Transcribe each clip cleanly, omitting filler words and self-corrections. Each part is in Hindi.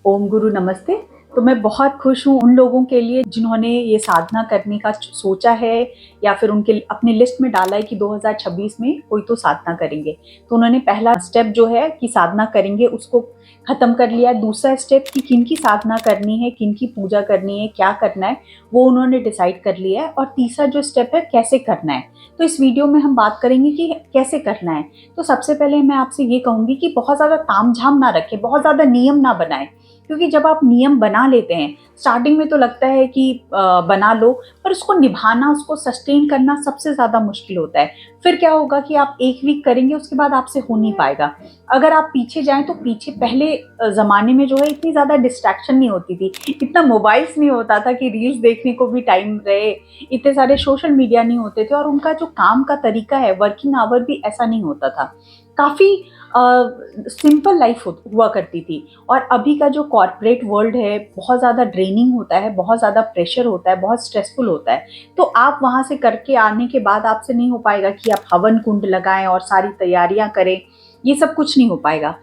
ओम गुरु नमस्ते। तो मैं बहुत खुश हूँ उन लोगों के लिए जिन्होंने ये साधना करने का सोचा है या फिर उनके अपनी लिस्ट में डाला है कि 2026 में कोई तो साधना करेंगे। तो उन्होंने पहला स्टेप जो है कि साधना करेंगे उसको खत्म कर लिया है। दूसरा स्टेप कि किनकी साधना करनी है, किनकी पूजा करनी है, क्या करना है, वो उन्होंने डिसाइड कर लिया है। और तीसरा जो स्टेप है कैसे करना है, तो इस वीडियो में हम बात करेंगे कि कैसे करना है। तो सबसे पहले मैं आपसे ये कहूंगी कि बहुत ज्यादा तामझाम ना रखें, बहुत ज्यादा नियम ना बनाएं, क्योंकि जब आप नियम बना लेते हैं स्टार्टिंग में तो लगता है कि बना लो, पर उसको निभाना, उसको सस्टेन करना सबसे ज्यादा मुश्किल होता है। फिर क्या होगा कि आप एक वीक करेंगे, उसके बाद आपसे हो नहीं पाएगा। अगर आप पीछे जाएं तो पीछे पहले जमाने में जो है इतनी ज्यादा डिस्ट्रैक्शन नहीं होती थी, इतना मोबाइल्स नहीं होता था कि रील्स देखने को भी टाइम रहे, इतने सारे सोशल मीडिया नहीं होते थे, और उनका जो काम का तरीका है, वर्किंग आवर भी ऐसा नहीं होता था। काफी सिंपल लाइफ हुआ करती थी। और अभी का जो कॉर्पोरेट वर्ल्ड है बहुत ज़्यादा ड्रेनिंग होता है, बहुत ज़्यादा प्रेशर होता है, बहुत स्ट्रेसफुल होता है। तो आप वहाँ से करके आने के बाद आपसे नहीं हो पाएगा कि आप हवन कुंड लगाएं और सारी तैयारियां करें, ये सब कुछ नहीं हो पाएगा।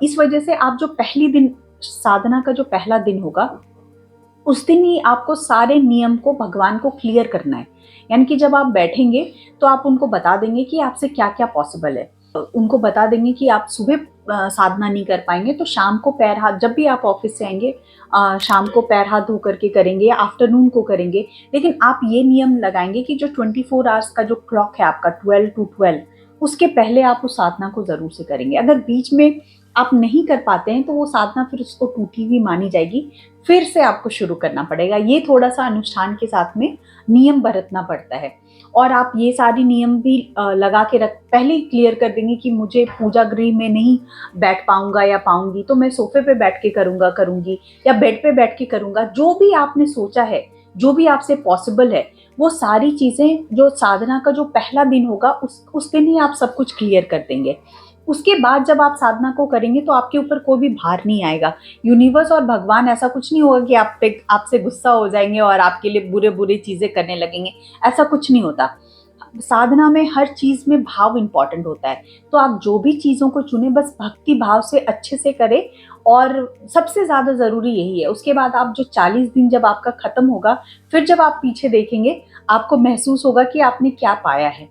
इस वजह से आप जो पहली दिन साधना का जो पहला दिन होगा उस दिन ही आपको सारे नियम को भगवान को क्लियर करना है। यानी कि जब आप बैठेंगे तो आप उनको बता देंगे कि आपसे क्या क्या पॉसिबल है। उनको बता देंगे कि आप सुबह साधना नहीं कर पाएंगे तो शाम को पैर हाथ, जब भी आप ऑफिस से आएंगे शाम को पैर हाथ धो करके करेंगे या आफ्टरनून को करेंगे। लेकिन आप ये नियम लगाएंगे कि जो 24 आवर्स का जो क्लॉक है आपका 12 to 12, उसके पहले आप उस साधना को जरूर से करेंगे। अगर बीच में आप नहीं कर पाते हैं तो वो साधना फिर उसको टूटी हुई मानी जाएगी, फिर से आपको शुरू करना पड़ेगा। ये थोड़ा सा अनुष्ठान के साथ में नियम बरतना पड़ता है। और आप ये सारी नियम भी लगा के पहले ही क्लियर कर देंगे कि मुझे पूजा गृह में नहीं बैठ पाऊंगा या पाऊंगी तो मैं सोफे पे बैठ के करूंगी या बेड पे बैठ के करूंगा। जो भी आपने सोचा है, जो भी आपसे पॉसिबल है, वो सारी चीजें जो साधना का जो पहला दिन होगा उस दिन ही आप सब कुछ क्लियर कर देंगे। उसके बाद जब आप साधना को करेंगे तो आपके ऊपर कोई भी भार नहीं आएगा। यूनिवर्स और भगवान ऐसा कुछ नहीं होगा कि आप पे आपसे गुस्सा हो जाएंगे और आपके लिए बुरे बुरे चीजें करने लगेंगे, ऐसा कुछ नहीं होता। साधना में हर चीज में भाव इंपॉर्टेंट होता है। तो आप जो भी चीजों को चुने बस भक्ति भाव से अच्छे से करें, और सबसे ज्यादा जरूरी यही है। उसके बाद आप जो 40 दिन जब आपका खत्म होगा, फिर जब आप पीछे देखेंगे आपको महसूस होगा कि आपने क्या पाया है।